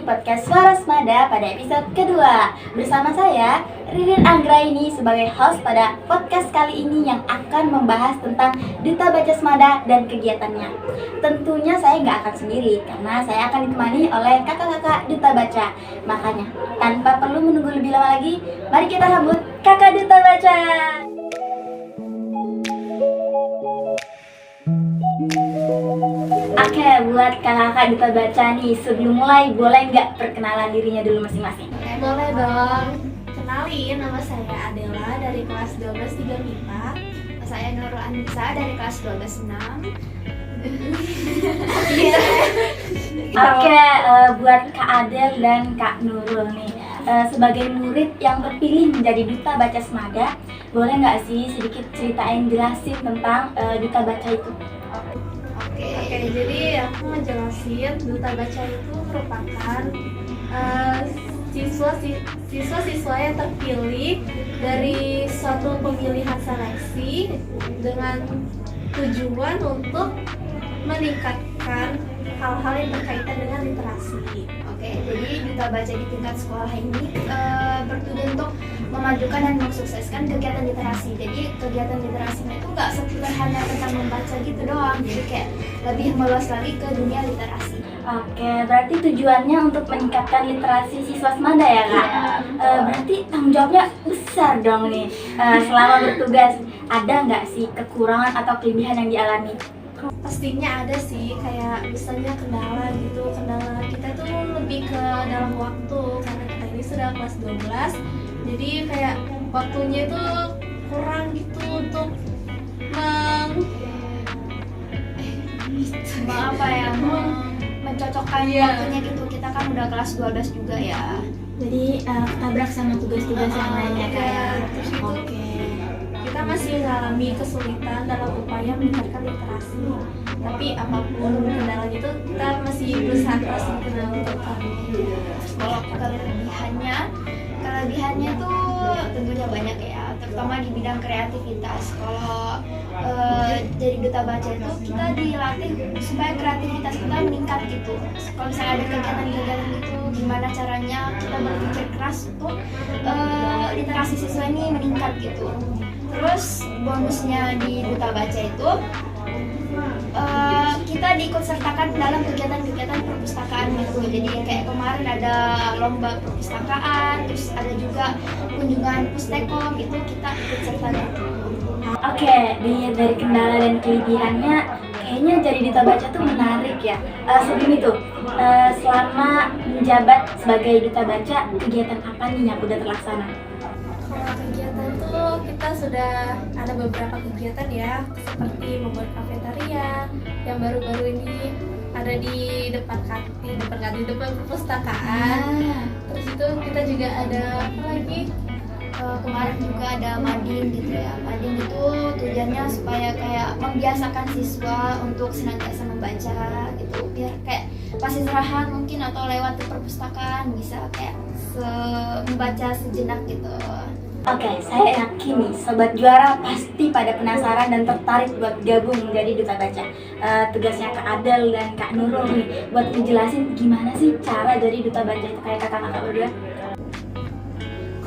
podcast Suara Semada pada episode kedua. Bersama saya, Ririn Anggraini sebagai host pada podcast kali ini yang akan membahas tentang Duta Baca Semada dan kegiatannya. Tentunya saya nggak akan sendiri, karena saya akan ditemani oleh kakak-kakak Duta Baca. Makanya, tanpa perlu menunggu lebih lama lagi, mari kita sambut kakak Duta Baca. Oke, buat kakak-kakak Duta Baca nih, sebelum mulai boleh nggak perkenalan dirinya dulu masing-masing? Boleh dong. Kenalin, nama saya Adela dari kelas 12 3 MIPA. Saya Nurul Anissa dari kelas 12 6. Oke, buat Kak Adel dan Kak Nurul nih, sebagai murid yang terpilih menjadi Duta Baca Semada, boleh nggak sih sedikit ceritain, jelasin tentang Duta Baca itu? Oke, jadi aku ngejelasin Duta Baca itu merupakan siswa-siswa yang terpilih dari suatu pemilihan seleksi dengan tujuan untuk meningkatkan hal-hal yang berkaitan dengan literasi. Oke, jadi Duta Baca di tingkat sekolah ini bertujuan untuk memajukan dan mensukseskan kegiatan literasi. Jadi kegiatan literasinya itu nggak sekedar hanya tentang membaca gitu doang, jadi kayak lebih meluas lagi ke dunia literasi. Oke, berarti tujuannya untuk meningkatkan literasi siswa semada ya Kak? Berarti tanggung jawabnya besar dong nih. Selama bertugas, ada nggak sih kekurangan atau kelebihan yang dialami? Pastinya ada sih, kayak misalnya kendala gitu. Kendala kita tuh lebih ke dalam waktu, karena kita ini sudah kelas 12, jadi kayak waktunya itu kurang gitu untuk mencocokkan waktunya gitu. Kita kan udah kelas 12 juga ya. Jadi ketabrak sama tugas-tugas yang lainnya kayak. Terus itu kita masih mengalami kesulitan dalam upaya meningkatkan literasi. Tapi apapun kendalanya itu kita masih berusaha keras untuk menentukan. Kalau kelebihannya tuh tentunya banyak ya, terutama di bidang kreativitas. Kalau jadi Duta Baca itu kita dilatih supaya kreativitas kita meningkat gitu. Kalau misalnya ada kegiatan-kegiatan itu, gimana caranya kita berpikir keras untuk literasi siswa ini meningkat gitu. Terus bonusnya di Duta Baca itu kita diikut sertakan dalam kegiatan-kegiatan perpustakaan gitu. Jadi kayak kemarin ada lomba perpustakaan, terus ada juga kunjungan pustekom, itu kita ikut serta gitu. Oke, dilihat dari kendala dan kelebihannya, kayaknya jadi Duta Baca tuh menarik ya. Sebelum itu, selama menjabat sebagai Duta Baca, kegiatan apa nih yang udah terlaksana? Kalau kegiatan tuh kita sudah ada beberapa kegiatan ya, seperti membuat kafetaria yang baru-baru ini ada di depan perpustakaan. Terus itu kita juga ada apa lagi? Kemarin juga ada mading gitu ya. Mading itu tujuannya supaya kayak membiasakan siswa untuk senantiasa membaca gitu, biar kayak pas istirahat mungkin atau lewat di perpustakaan bisa kayak membaca sejenak gitu. Oke, saya yakin nih Sobat Juara pasti pada penasaran dan tertarik buat gabung menjadi Duta Baca. Tugasnya Kak Adel dan Kak Nurul nih buat ngejelasin gimana sih cara jadi Duta Baca itu kayak kakak-kakak berdua.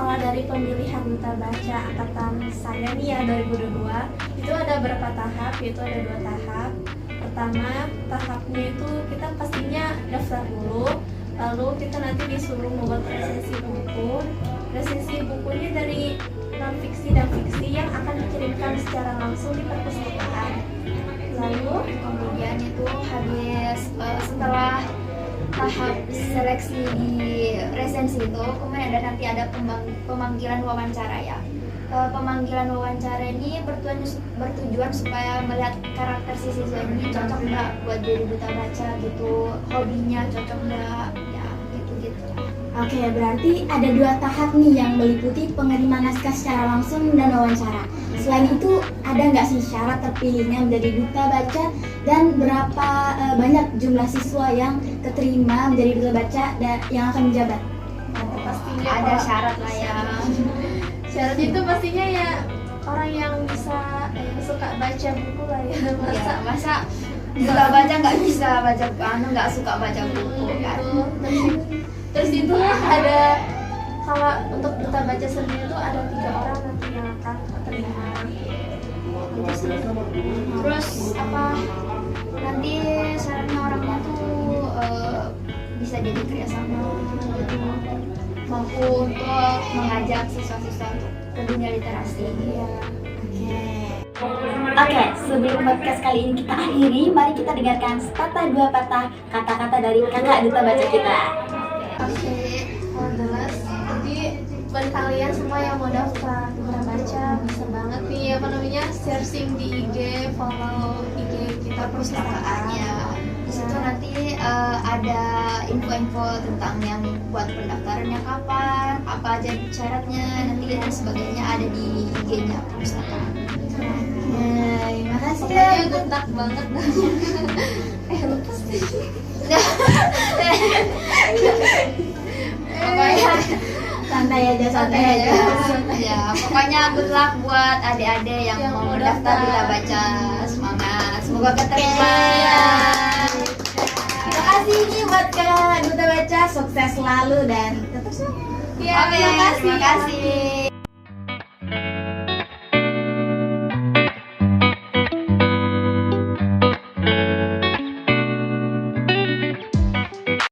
Kalau dari pemilihan Duta Baca angkatan saya nih ya 2022, itu ada berapa tahap, yaitu ada 2 tahap. Pertama, tahapnya itu kita pastinya daftar dulu, lalu kita nanti disuruh membuat resensi buku. Resensi bukunya dari non-fiksi dan fiksi yang akan dikirimkan secara langsung di perpustakaan. Lalu Kemudian itu habis setelah tahap seleksi di resensi itu, kemudian nanti ada pemanggilan wawancara ya. Pemanggilan wawancara ini bertujuan supaya melihat karakter si siswa ini cocok nggak buat jadi Duta Baca gitu, hobinya cocok nggak, ya gitu-gitu. Oke, berarti ada 2 tahap nih yang meliputi pengiriman naskah secara langsung dan wawancara. Selain itu, ada nggak sih syarat terpilihnya menjadi Duta Baca dan berapa banyak jumlah siswa yang keterima menjadi Duta Baca dan yang akan menjabat? pastinya Ada syarat lah ya. syarat itu pastinya ya orang yang bisa suka baca buku lah ya. Masa Duta baca nggak bisa baca, nggak suka baca buku kan. Terus itu ada, kalau untuk duta baca sendiri itu ada 3 orang nanti yang akan terima. Itu sih. Terus apa? Nanti syaratnya orangnya tuh bisa jadi kerjasama gitu, mampu untuk mengajak siswa-siswa untuk ke dunia literasi. Iya. Oke, sebelum podcast kali ini kita akhiri, mari kita dengarkan sepatah dua patah kata-kata dari kakak duta baca kita. Oke, jelas. Jadi buat kalian semua yang mau daftar duta baca bisa banget nih searching di IG, follow IG kita Perpustakaannya di situ nanti ada info-info tentang yang buat pendaftarannya kapan, apa aja syaratnya, nanti dan sebagainya ada di IG-nya perpustakaan. Makasih ya. Pokoknya getak banget dah. Lupa sih. Pokoknya Santai aja. ya, pokoknya good luck buat adik-adik yang mau mendaftar duta baca. Semangat, semoga keterima. Terima kasih nih buat kakak duta baca, sukses selalu dan tetap semangat. Ya, Oke, terima kasih.